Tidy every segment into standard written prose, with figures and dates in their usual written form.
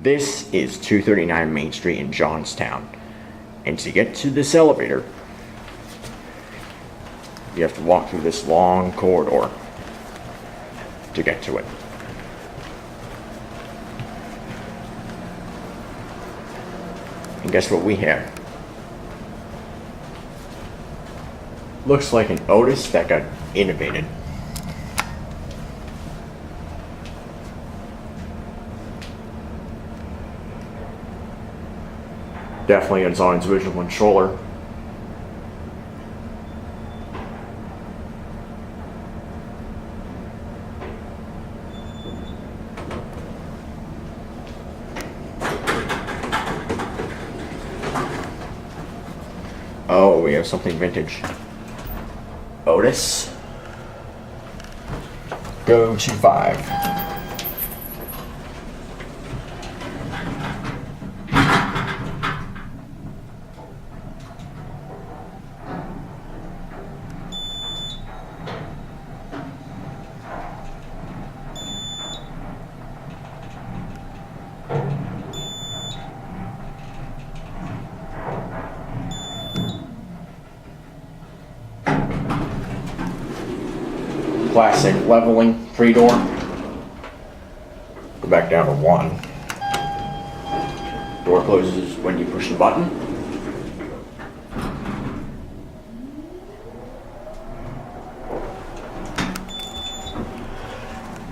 This is 239 Main Street in Johnstown. And to get to this elevator, you have to walk through this long corridor to get to it. And guess what we have? Looks like an OTIS that got innovated. Definitely its own individual controller. Oh, we have something vintage. OTIS. Go to 5. Classic leveling 3-door. Go back down to 1. Door closes when you push the button.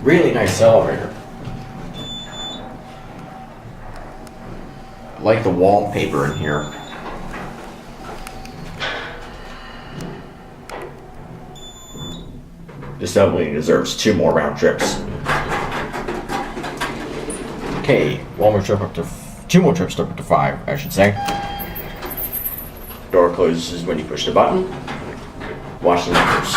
Really nice elevator. I like the wallpaper in here. This definitely deserves 2 more round trips. Okay, 2 more trips up to 5, I should say. Door closes when you push the button. Watch the numbers.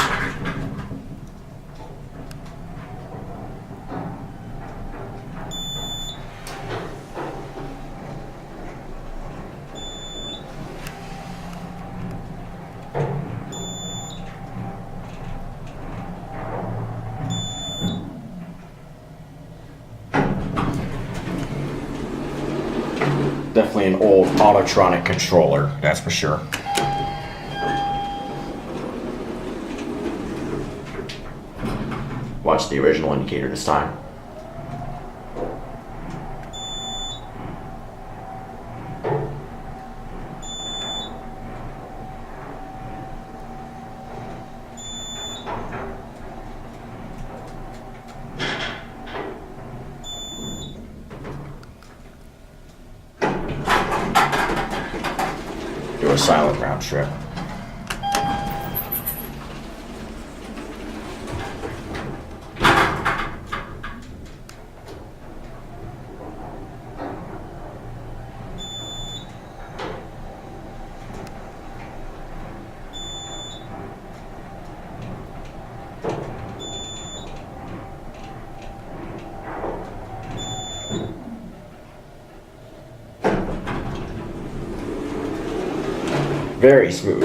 Definitely an old autotronic controller, that's for sure. Watch the original indicator this time. Do a silent round trip. Very smooth.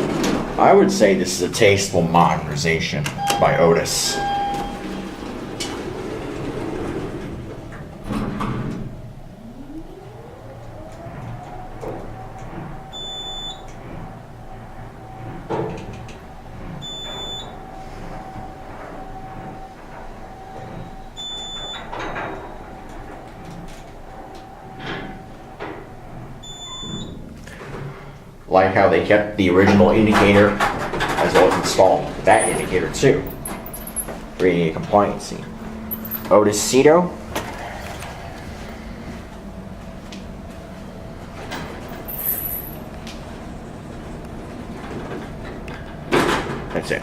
I would say this is a tasteful modernization by OTIS. Like how they kept the original indicator as well as installed that indicator too. Creating a compliancy. OTIS Cedo. That's it.